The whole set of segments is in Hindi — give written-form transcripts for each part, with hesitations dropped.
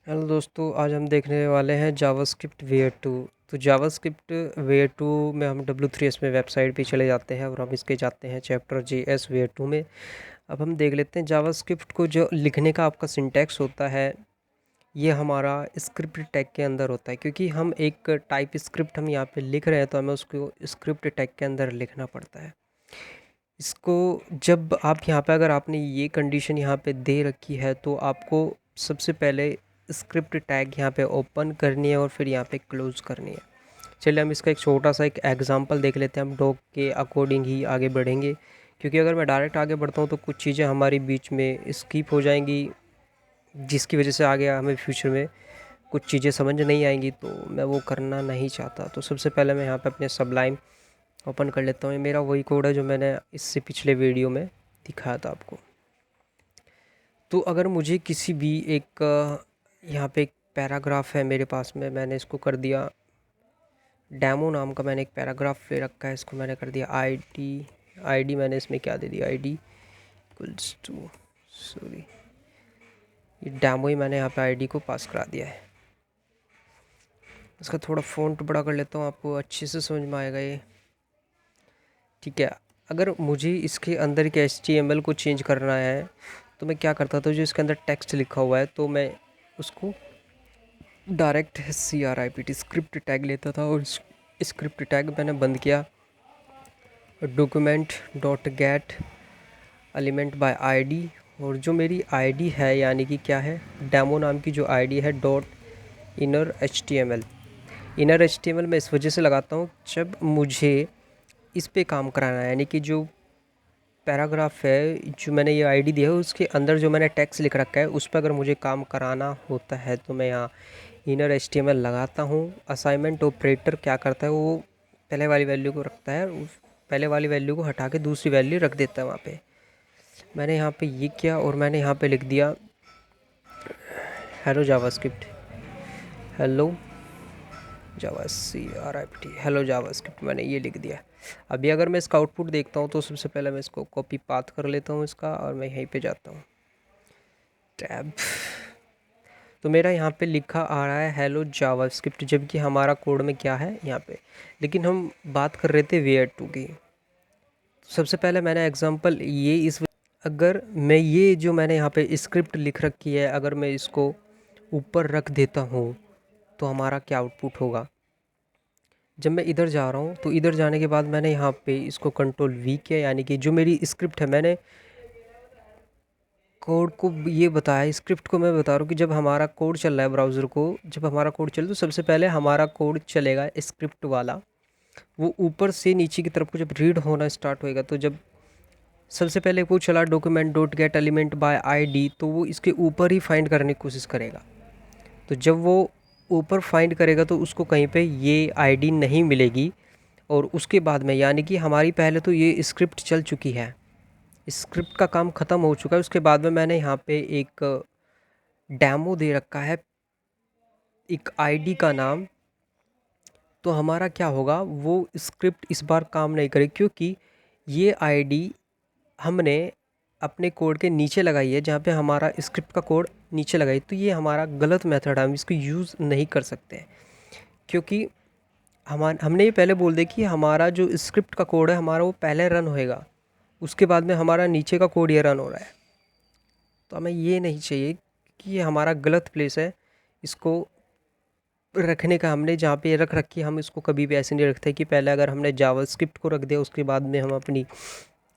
हेलो दोस्तों, आज हम देखने वाले हैं जावास्क्रिप्ट वेयर 2। तो जावास्क्रिप्ट वेयर 2 में हम W3S में वेबसाइट पे चले जाते हैं और हम इसके जाते हैं चैप्टर JS वेयर 2 में। अब हम देख लेते हैं जावास्क्रिप्ट को जो लिखने का आपका सिंटैक्स होता है, ये हमारा स्क्रिप्ट टैग के अंदर होता है। क्योंकि हम एक टाइप स्क्रिप्ट हम यहाँ पे लिख रहे हैं तो हमें उसको स्क्रिप्ट टैग के अंदर लिखना पड़ता है। इसको जब आप यहाँ पे अगर आपने ये कंडीशन यहाँ पे दे रखी है तो आपको सबसे पहले स्क्रिप्ट टैग यहाँ पे ओपन करनी है और फिर यहाँ पे क्लोज करनी है। चलिए हम इसका एक छोटा सा एक एग्जांपल देख लेते हैं। हम डॉग के अकॉर्डिंग ही आगे बढ़ेंगे, क्योंकि अगर मैं डायरेक्ट आगे बढ़ता हूँ तो कुछ चीज़ें हमारी बीच में स्किप हो जाएंगी, जिसकी वजह से आगे हमें फ्यूचर में कुछ चीज़ें समझ नहीं आएंगी, तो मैं वो करना नहीं चाहता। तो सबसे पहले मैं यहाँ पे अपने सबलाइम ओपन कर लेता हूँ। ये मेरा वही कोड है जो मैंने इससे पिछले वीडियो में दिखाया था आपको। तो अगर मुझे किसी भी एक यहाँ पे एक पैराग्राफ है मेरे पास में, मैंने इसको कर दिया डेमो नाम का। मैंने एक पैराग्राफ ले रखा है, इसको मैंने कर दिया आईडी मैंने इसमें क्या दे दिया, आईडी इक्वल्स टू, सॉरी, ये डेमो ही मैंने यहाँ पे आईडी को पास करा दिया है। इसका थोड़ा फ़ॉन्ट बड़ा कर लेता हूँ, आपको अच्छे से समझ में आएगा ये। ठीक है, अगर मुझे इसके अंदर के HTML को चेंज करना है तो मैं क्या करता था, जो इसके अंदर टेक्स्ट लिखा हुआ है तो मैं उसको डायरेक्ट CRIPT स्क्रिप्ट टैग लेता था, और स्क्रिप्ट टैग मैंने बंद किया। Document dot gate element by ID, और जो मेरी आईडी है यानी कि क्या है, डेमो नाम की जो आईडी है dot inner HTML। Inner HTML मैं इस वजह से लगाता हूँ, जब मुझे इस पे काम कराना है, यानी कि जो पैराग्राफ है जो मैंने ये आईडी दिया है उसके अंदर जो मैंने टेक्स्ट लिख रखा है उस पर अगर मुझे काम कराना होता है तो मैं यहाँ इनर HTML लगाता हूँ। असाइनमेंट ऑपरेटर क्या करता है, वो पहले वाली वैल्यू को रखता है, उस पहले वाली वैल्यू को हटा के दूसरी वैल्यू रख देता है वहाँ पे। मैंने यहाँ पे ये किया और मैंने यहाँ पे लिख दिया हेलो जावास्क्रिप्ट, हेलो जावा CRIPT, हेलो जावास्क्रिप्ट, मैंने ये लिख दिया। अभी अगर मैं इसका आउटपुट देखता हूँ तो सबसे पहले मैं इसको कॉपी पाथ कर लेता हूँ इसका, और मैं यहीं पे जाता हूँ टैब। तो मेरा यहाँ पे लिखा आ रहा है हेलो जावास्क्रिप्ट, जबकि हमारा कोड में क्या है यहाँ पे, लेकिन हम बात कर रहे थे वेयर 2 की। सबसे पहले मैंने एग्जांपल ये अगर मैं ये जो मैंने यहाँ पे स्क्रिप्ट लिख रखी है, अगर मैं इसको ऊपर रख देता हूँ तो हमारा क्या आउटपुट होगा। जब मैं इधर जा रहा हूँ तो इधर जाने के बाद मैंने यहाँ पे इसको कंट्रोल V किया, यानी कि जो मेरी स्क्रिप्ट है, मैंने कोड को ये बताया, स्क्रिप्ट को मैं बता रहा हूँ कि जब हमारा कोड चल रहा है ब्राउज़र को, जब हमारा कोड चले तो सबसे पहले हमारा कोड चलेगा स्क्रिप्ट वाला, वो ऊपर से नीचे की तरफ को जब रीड होना स्टार्ट होएगा, तो जब सबसे पहले वो चला document dot gate element by ID, तो वो इसके ऊपर ही फाइंड करने की कोशिश करेगा। तो जब वो ऊपर फाइंड करेगा तो उसको कहीं पे ये आईडी नहीं मिलेगी, और उसके बाद में यानी कि हमारी पहले तो ये स्क्रिप्ट चल चुकी है, स्क्रिप्ट का काम ख़त्म हो चुका है। उसके बाद में मैंने यहाँ पे एक डेमो दे रखा है, एक आईडी का नाम। तो हमारा क्या होगा, वो स्क्रिप्ट इस बार काम नहीं करेगी, क्योंकि ये आईडी हमने अपने कोड के नीचे लगाई है, जहाँ पे हमारा स्क्रिप्ट का कोड नीचे लगाई। तो ये हमारा गलत मेथड है, हम इसको यूज़ नहीं कर सकते, क्योंकि हमने ये पहले बोल दिया कि हमारा जो स्क्रिप्ट का कोड है हमारा वो पहले रन होएगा, उसके बाद में हमारा नीचे का कोड ये रन हो रहा है। तो हमें ये नहीं चाहिए कि ये हमारा गलत प्लेस है इसको रखने का। हमने जहाँ पे रख रखी है, हम इसको कभी भी ऐसे नहीं रखते कि पहले अगर हमने जावास्क्रिप्ट को रख दिया उसके बाद में हम अपनी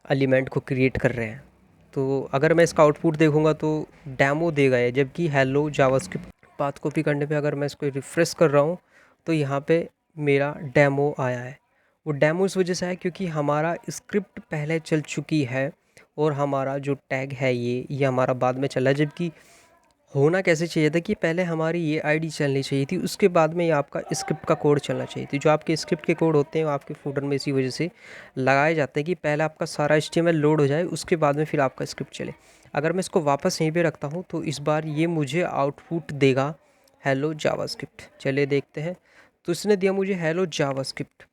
एलिमेंट को क्रिएट कर रहे हैं। तो अगर मैं इसका आउटपुट देखूँगा तो डेमो देगा है, जबकि हेलो जावास्क्रिप्ट पाथ कॉपी करने पे अगर मैं इसको रिफ़्रेश कर रहा हूँ तो यहाँ पे मेरा डेमो आया है। वो डेमो इस वजह से है क्योंकि हमारा स्क्रिप्ट पहले चल चुकी है, और हमारा जो टैग है ये हमारा बाद में चला है। जबकि होना कैसे चाहिए था कि पहले हमारी ये आईडी चलनी चाहिए थी, उसके बाद में ये आपका स्क्रिप्ट का कोड चलना चाहिए थी। जो आपके स्क्रिप्ट के कोड होते हैं वो आपके फोल्डर में इसी वजह से लगाए जाते हैं कि पहले आपका सारा HTML लोड हो जाए, उसके बाद में फिर आपका स्क्रिप्ट चले। अगर मैं इसको वापस यहीं पे रखता हूँ तो इस बार ये मुझे आउटपुट देगा हेलो जावास्क्रिप्ट। चलिए देखते हैं। तो इसने दिया मुझे हेलो जावास्क्रिप्ट।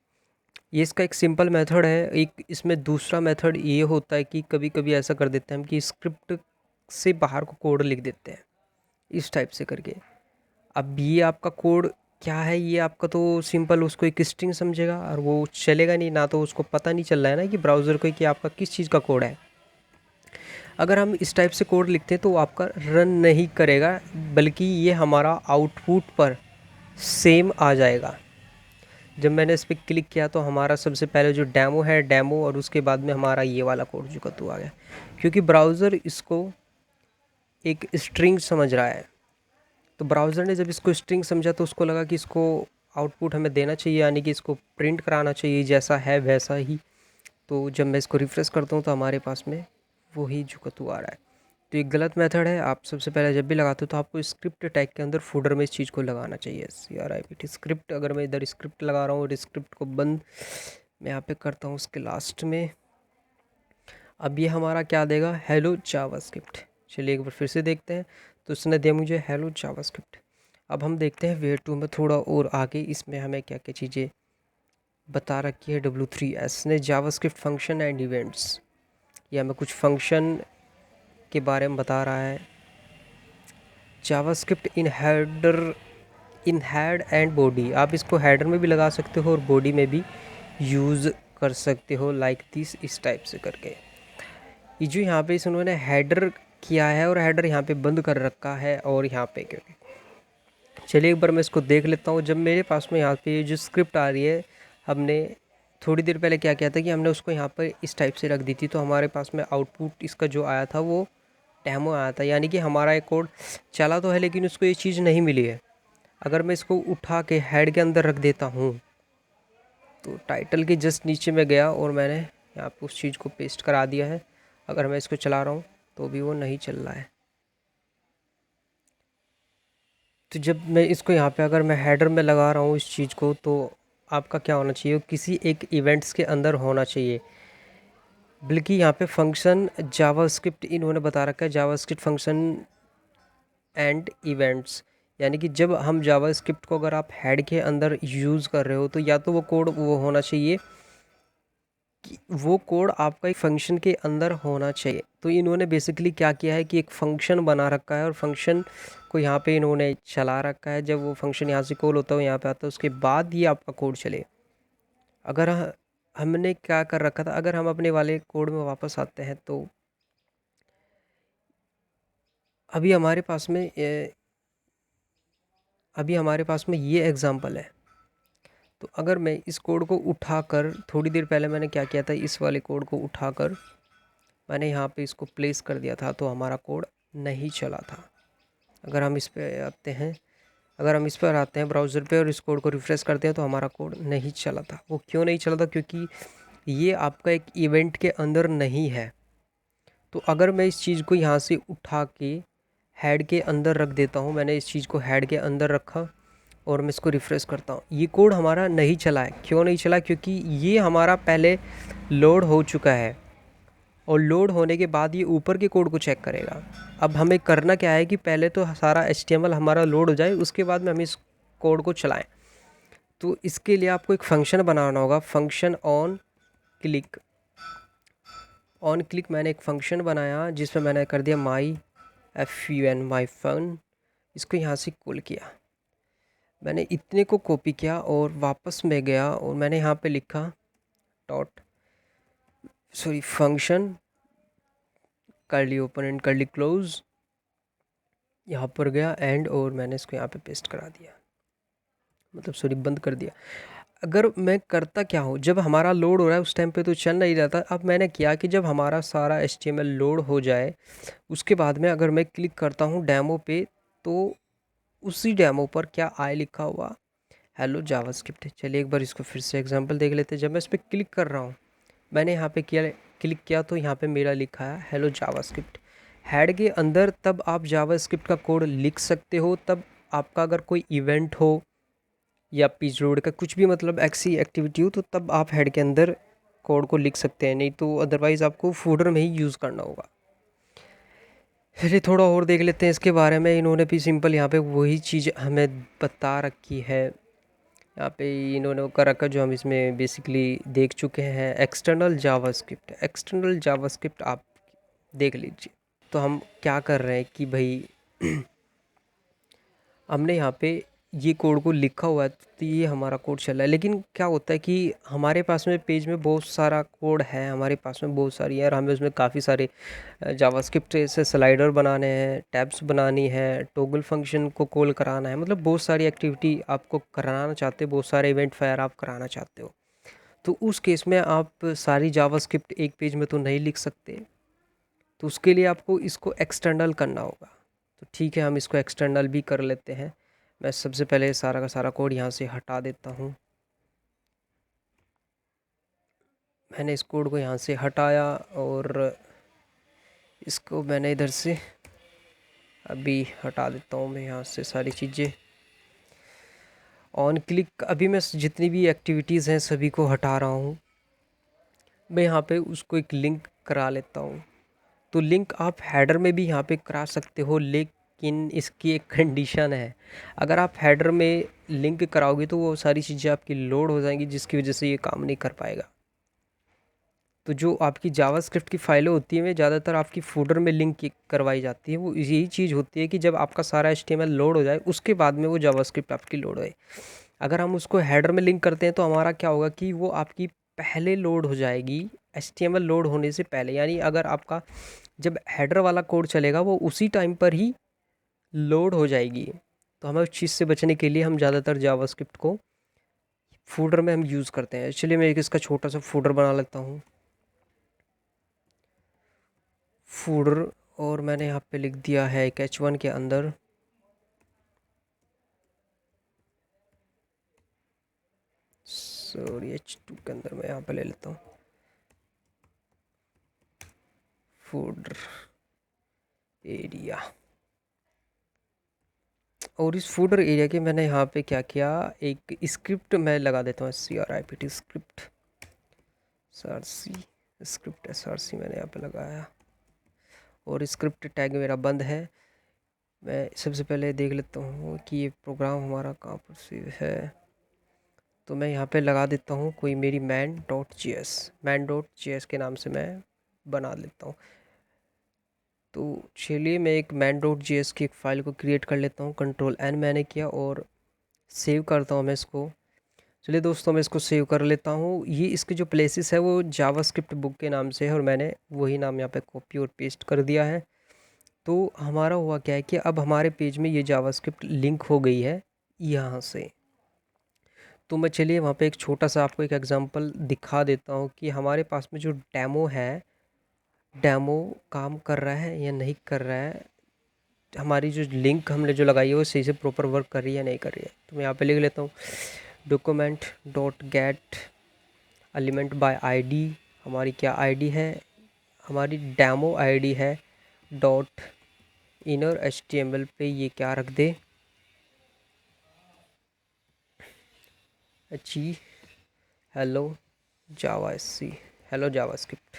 ये इसका एक सिंपल मेथड है। एक इसमें दूसरा मेथड ये होता है कि कभी कभी ऐसा कर देते हैं हम कि स्क्रिप्ट से बाहर को कोड लिख देते हैं, इस टाइप से करके। अब ये आपका कोड क्या है, ये आपका तो सिंपल उसको एक स्ट्रिंग समझेगा और वो चलेगा नहीं, ना तो उसको पता नहीं चल रहा है ना कि ब्राउज़र को कि आपका किस चीज़ का कोड है। अगर हम इस टाइप से कोड लिखते हैं तो आपका रन नहीं करेगा, बल्कि ये हमारा आउटपुट पर सेम आ जाएगा। जब मैंने इस पर क्लिक किया तो हमारा सबसे पहले जो डेमो है डेमो, और उसके बाद में हमारा ये वाला कोड जो कद्दू आ गया, क्योंकि ब्राउज़र इसको एक स्ट्रिंग समझ रहा है। तो ब्राउज़र ने जब इसको स्ट्रिंग समझा तो उसको लगा कि इसको आउटपुट हमें देना चाहिए, यानी कि इसको प्रिंट कराना चाहिए जैसा है वैसा ही। तो जब मैं इसको रिफ्रेश करता हूँ तो हमारे पास में वही जुकतू आ रहा है। तो एक गलत मेथड है। आप सबसे पहले जब भी लगाते हो तो आपको स्क्रिप्ट टैग के अंदर फूडर में इस चीज़ को लगाना चाहिए, CRIPT स्क्रिप्ट। अगर मैं इधर स्क्रिप्ट लगा रहा हूँ और स्क्रिप्ट को बंद मैं यहाँ पे करता हूँ उसके लास्ट में, अब ये हमारा क्या देगा, हेलो जावास्क्रिप्ट। चलिए एक बार फिर से देखते हैं। तो उसने दिया मुझे हेलो जावास्क्रिप्ट। अब हम देखते हैं वेयर टू में थोड़ा और आगे इसमें हमें क्या क्या चीज़ें बता रखी है। W3S ने जावास्क्रिप्ट फंक्शन एंड इवेंट्स, ये हमें कुछ फंक्शन के बारे में बता रहा है। JavaScript in head and body, आप इसको हेडर में भी लगा सकते हो और बॉडी में भी यूज़ कर सकते हो, लाइक दिस, इस टाइप से करके। ये जो यहाँ पे इस उन्होंने हेडर किया है और हेडर यहाँ पे बंद कर रखा है, और यहाँ पे क्योंकि चलिए एक बार मैं इसको देख लेता हूँ। जब मेरे पास में यहाँ पे जो स्क्रिप्ट आ रही है, हमने थोड़ी देर पहले क्या किया था कि हमने उसको यहाँ पर इस टाइप से रख दी थी, तो हमारे पास में आउटपुट इसका जो आया था वो डेमो आया था, यानी कि हमारा एक कोड चला तो है लेकिन उसको ये चीज़ नहीं मिली है। अगर मैं इसको उठा के हेड के अंदर रख देता हूँ तो टाइटल के जस्ट नीचे में गया और मैंने यहाँ पे उस चीज़ को पेस्ट करा दिया है। अगर मैं इसको चला रहा हूँ तो भी वो नहीं चल रहा है। तो जब मैं इसको यहाँ पे अगर मैं हेडर में लगा रहा हूँ इस चीज़ को, तो आपका क्या होना चाहिए, किसी एक इवेंट्स के अंदर होना चाहिए। बल्कि यहाँ पे फंक्शन जावास्क्रिप्ट इन्होंने बता रखा है, जावास्क्रिप्ट फंक्शन एंड इवेंट्स, यानी कि जब हम जावास्क्रिप्ट को अगर आप हेड के अंदर यूज़ कर रहे हो तो या तो वो कोड वो होना चाहिए कि वो कोड आपका एक फंक्शन के अंदर होना चाहिए। तो इन्होंने बेसिकली क्या किया है कि एक फ़ंक्शन बना रखा है और फंक्शन को यहाँ पे इन्होंने चला रखा है। जब वो फंक्शन यहाँ से कॉल होता है यहाँ पे आता है, उसके बाद ये आपका कोड चले। अगर हमने क्या कर रखा था, अगर हम अपने वाले कोड में वापस आते हैं तो अभी हमारे पास में ये एग्ज़ाम्पल है। तो अगर मैं इस कोड को उठाकर, थोड़ी देर पहले मैंने क्या किया था, इस वाले कोड को उठाकर मैंने यहाँ पे इसको प्लेस कर दिया था, तो हमारा कोड नहीं चला था। अगर हम इस पे आते हैं, ब्राउज़र पे और इस कोड को रिफ़्रेश करते हैं तो हमारा कोड नहीं चला था। वो क्यों नहीं चला था, क्योंकि ये आपका एक इवेंट के अंदर नहीं है। तो अगर मैं इस चीज़ को यहाँ से उठा के हेड के अंदर रख देता हूँ, मैंने इस चीज़ को हेड के अंदर रखा और मैं इसको रिफ़्रेश करता हूँ, ये कोड हमारा नहीं चला है। क्यों नहीं चला, क्योंकि ये हमारा पहले लोड हो चुका है और लोड होने के बाद ये ऊपर के कोड को चेक करेगा। अब हमें करना क्या है कि पहले तो सारा HTML हमारा लोड हो जाए, उसके बाद में हम इस कोड को चलाएं। तो इसके लिए आपको एक फ़ंक्शन बनाना होगा, फंक्शन ऑन क्लिक। मैंने एक फ़ंक्शन बनाया जिसमें मैंने कर दिया माई फन। इसको यहाँ से कॉल किया, मैंने इतने को कॉपी किया और वापस में गया और मैंने यहाँ पे लिखा function curly open and curly close, यहाँ पर गया एंड, और मैंने इसको यहाँ पे पेस्ट करा दिया, मतलब बंद कर दिया। अगर मैं करता क्या हूँ, जब हमारा लोड हो रहा है उस टाइम पे तो चल नहीं रहा था। अब मैंने किया कि जब हमारा सारा HTML लोड हो जाए उसके बाद में अगर मैं क्लिक करता हूँ डेमो पे, तो उसी डेमो पर क्या आए लिखा हुआ, हेलो जावास्क्रिप्ट। चलिए एक बार इसको फिर से एग्जांपल देख लेते हैं। जब मैं इस पर क्लिक कर रहा हूँ, मैंने यहाँ पे क्लिक किया तो यहाँ पे मेरा लिखा है हेलो जावास्क्रिप्ट। हेड के अंदर तब आप जावास्क्रिप्ट का कोड लिख सकते हो, तब आपका अगर कोई इवेंट हो या पेज लोड का कुछ भी मतलब ऐसी एक्टिविटी हो, तो तब आप हेड के अंदर कोड को लिख सकते हैं, नहीं तो अदरवाइज़ आपको फूडर में ही यूज़ करना होगा। चलिए थोड़ा और देख लेते हैं इसके बारे में। इन्होंने भी सिंपल यहाँ पे वही चीज़ हमें बता रखी है। यहाँ पे इन्होंने वो कर रखा जो हम इसमें बेसिकली देख चुके हैं, एक्सटर्नल जावास्क्रिप्ट आप देख लीजिए। तो हम क्या कर रहे हैं कि भाई हमने यहाँ पे ये कोड को लिखा हुआ है तो ये हमारा कोड चल रहा है। लेकिन क्या होता है कि हमारे पास में पेज में बहुत सारा कोड है, हमारे पास में बहुत सारी है और हमें उसमें काफ़ी सारे जावास्क्रिप्ट से स्लाइडर बनाने हैं, टैब्स बनानी है, टॉगल फंक्शन को कॉल कराना है, मतलब बहुत सारी एक्टिविटी आपको कराना चाहते हो, बहुत सारे इवेंट फायर आप कराना चाहते हो। तो उस केस में आप सारी जावास्क्रिप्ट एक पेज में तो नहीं लिख सकते, तो उसके लिए आपको इसको एक्सटर्नल करना होगा। तो ठीक है, हम इसको एक्सटर्नल भी कर लेते हैं। मैं सबसे पहले सारा का सारा कोड यहाँ से हटा देता हूँ। मैंने इस कोड को यहाँ से हटाया और इसको मैंने इधर से अभी हटा देता हूँ मैं यहाँ से सारी चीज़ें। ऑन क्लिक अभी मैं जितनी भी एक्टिविटीज़ हैं सभी को हटा रहा हूँ। मैं यहाँ पे उसको एक लिंक करा लेता हूँ। तो लिंक आप हेडर में भी यहाँ पे करा सकते हो, लेकिन इसकी एक कंडीशन है। अगर आप हेडर में लिंक कराओगे तो वो सारी चीज़ें आपकी लोड हो जाएंगी, जिसकी वजह से ये काम नहीं कर पाएगा। तो जो आपकी जावास्क्रिप्ट की फाइलें होती हैं वे ज़्यादातर आपकी फूडर में लिंक करवाई जाती है। वो यही चीज़ होती है कि जब आपका सारा एचटीएमएल लोड हो जाए उसके बाद में वो जावास्क्रिप्ट आपकी लोड होए। अगर हम उसको हेडर में लिंक करते हैं तो हमारा क्या होगा कि वो आपकी पहले लोड हो जाएगी, एचटीएमएल लोड होने से पहले। यानी अगर आपका जब हेडर वाला कोड चलेगा वो उसी टाइम पर ही लोड हो जाएगी। तो हमें उस चीज़ से बचने के लिए हम ज़्यादातर जावास्क्रिप्ट को फूडर में हम यूज़ करते हैं। चलिए मैं एक इसका छोटा सा फूडर बना लेता हूँ। फूडर, और मैंने यहाँ पे लिख दिया है एक h1 के अंदर सॉरी h2 के अंदर मैं यहाँ पे ले लेता हूँ फूडर एरिया। और इस फूडर एरिया के मैंने यहाँ पे क्या किया, एक स्क्रिप्ट मैं लगा देता हूँ, CRIPT script, SRC script SRC मैंने यहाँ पे लगाया। और स्क्रिप्ट टैग मेरा बंद है। मैं सबसे पहले देख लेता हूँ कि ये प्रोग्राम हमारा कहाँ पर सेव है। तो मैं यहाँ पे लगा देता हूँ कोई मेरी man.js के नाम से मैं बना लेता हूँ। तो चलिए मैं एक man.js की एक फ़ाइल को क्रिएट कर लेता हूँ। Ctrl+N मैंने किया और सेव करता हूँ मैं इसको। चलिए दोस्तों मैं इसको सेव कर लेता हूँ। ये इसके जो प्लेसेस है वो जावास्क्रिप्ट बुक के नाम से है और मैंने वही नाम यहाँ पे कॉपी और पेस्ट कर दिया है। तो हमारा हुआ क्या है कि अब हमारे पेज में ये जावास्क्रिप्ट लिंक हो गई है यहाँ से। तो मैं चलिए वहाँ पे एक छोटा सा आपको एक एग्जांपल दिखा देता हूँ कि हमारे पास में जो डेमो है, डेमो काम कर रहा है या नहीं कर रहा है, हमारी जो लिंक हमने जो लगाई है वो सही से प्रॉपर वर्क कर रही है या नहीं कर रही है। तो मैं यहाँ पे लिख लेता हूँ document dot gate element by ID. हमारी क्या आईडी है, हमारी डेमो आईडी है डॉट इनर HTML पे ये क्या रख दे, जी हेलो जावा हेलो जावास्क्रिप्ट।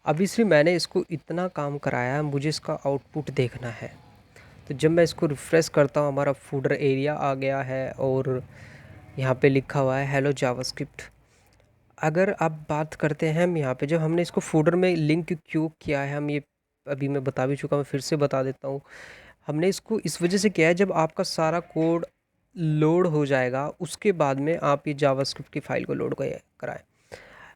अब इसलिए मैंने इसको इतना काम कराया है, मुझे इसका आउटपुट देखना है। तो जब मैं इसको रिफ़्रेश करता हूँ हमारा फूडर एरिया आ गया है और यहाँ पे लिखा हुआ है हेलो जावास्क्रिप्ट। अगर आप बात करते हैं हम यहाँ पे जब हमने इसको फूडर में लिंक क्यों किया है, हम ये अभी मैं बता भी चुका हूँ, फिर से बता देता हूँ। हमने इसको इस वजह से किया है जब आपका सारा कोड लोड हो जाएगा उसके बाद में आप ये जावास्क्रिप्ट की फ़ाइल को लोड कराएं।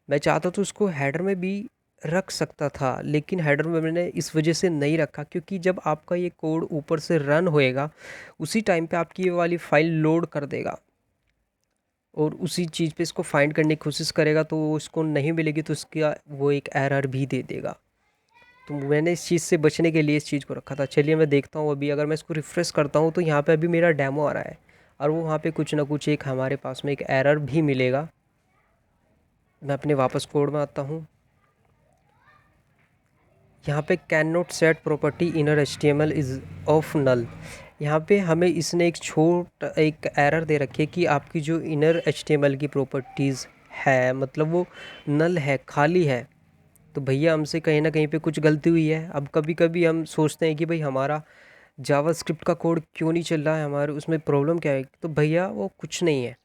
मैं चाहता तो उसको हेडर में भी रख सकता था, लेकिन हेडर में मैंने इस वजह से नहीं रखा क्योंकि जब आपका ये कोड ऊपर से रन होएगा उसी टाइम पे आपकी ये वाली फ़ाइल लोड कर देगा और उसी चीज़ पे इसको फाइंड करने की कोशिश करेगा, तो वो उसको नहीं मिलेगी तो उसका वो एक एरर भी दे देगा। तो मैंने इस चीज़ से बचने के लिए इस चीज़ को रखा था। चलिए मैं देखता हूँ अभी अगर मैं इसको रिफ़्रेश करता हूँ तो यहाँ पे अभी मेरा डेमो आ रहा है और वो वहाँ पे कुछ ना कुछ एक हमारे पास में एक एरर भी मिलेगा। मैं अपने वापस कोड में आता हूँ। यहाँ पे can not set property inner HTML is of null. यहाँ पे हमें इसने एक एरर दे रखी है कि आपकी जो इनर HTML की प्रॉपर्टीज़ है मतलब वो नल है, खाली है। तो भैया हमसे कहीं ना कहीं पे कुछ गलती हुई है। अब कभी कभी हम सोचते हैं कि भाई हमारा जावास्क्रिप्ट का कोड क्यों नहीं चल रहा है, हमारे उसमें प्रॉब्लम क्या है। तो भैया वो कुछ नहीं है,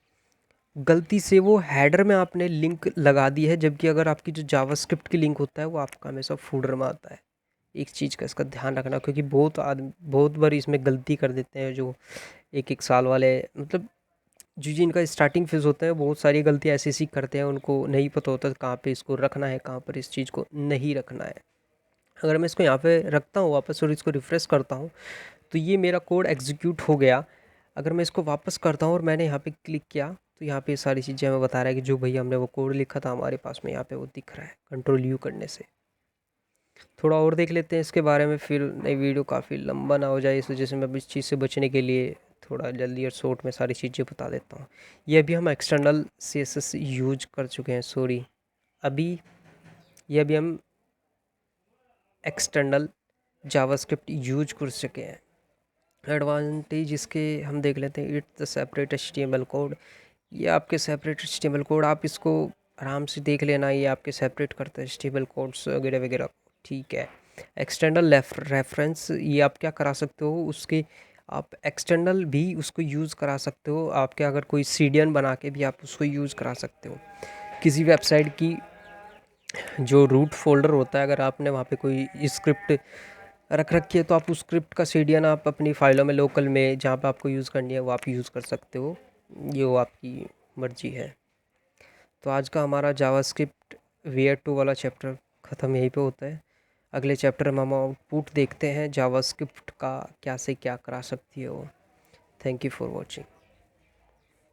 गलती से वो हेडर में आपने लिंक लगा दी है, जबकि अगर आपकी जो जावास्क्रिप्ट की लिंक होता है वो आपका हमेशा फूडर में आता है। एक चीज़ का इसका ध्यान रखना, क्योंकि बहुत बार इसमें गलती कर देते हैं जो एक साल वाले, मतलब जो जिनका स्टार्टिंग फेज़ होता है, बहुत सारी गलतियाँ ऐसी ऐसी करते हैं, उनको नहीं पता होता कहाँ पे इसको रखना है, कहाँ पर इस चीज़ को नहीं रखना है। अगर मैं इसको यहाँ पे रखता हूँ वापस और इसको रिफ़्रेश करता हूँ, तो ये मेरा कोड एग्जीक्यूट हो गया। अगर मैं इसको वापस करता हूँ और मैंने यहाँ पे क्लिक किया, तो यहाँ पे सारी चीज़ें हमें बता रहा है कि जो भैया हमने वो कोड लिखा था हमारे पास में, यहाँ पे वो दिख रहा है कंट्रोल यू करने से। थोड़ा और देख लेते हैं इसके बारे में, फिर नई वीडियो काफ़ी लंबा ना हो जाए, इस वजह से मैं इस चीज़ से बचने के लिए थोड़ा जल्दी और शॉर्ट में सारी चीज़ें बता देता हूँ। ये अभी हम एक्सटर्नल CSS यूज कर चुके हैं, सॉरी, अभी हम एक्सटर्नल जावास्क्रिप्ट यूज कर चुके हैं। एडवांटेज इसके हम देख लेते हैं। It's the separate HTML code, ये आपके सेपरेट HTML कोड, आप इसको आराम से देख लेना, ये आपके सेपरेट करते हैं HTML कोड्स वगैरह वगैरह, ठीक है। एक्सटर्नल रेफरेंस, ये आप क्या करा सकते हो, उसके आप एक्सटर्नल भी उसको यूज़ करा सकते हो, आपके अगर कोई CDN बना के भी आप उसको यूज़ करा सकते हो। किसी वेबसाइट की जो रूट फोल्डर होता है, अगर आपने वहाँ पे कोई स्क्रिप्ट रख रखी है, तो आप उस स्क्रिप्ट का CDN आप अपनी फाइलों में लोकल में जहाँ पे आपको यूज़ करनी है वो आप यूज़ कर सकते हो, ये वो आपकी मर्जी है। तो आज का हमारा जावास्क्रिप्ट वेयर टू वाला चैप्टर ख़त्म यहीं पे होता है। अगले चैप्टर में हम आउटपुट देखते हैं जावास्क्रिप्ट का क्या से क्या करा सकती है वो। Thank you for watching.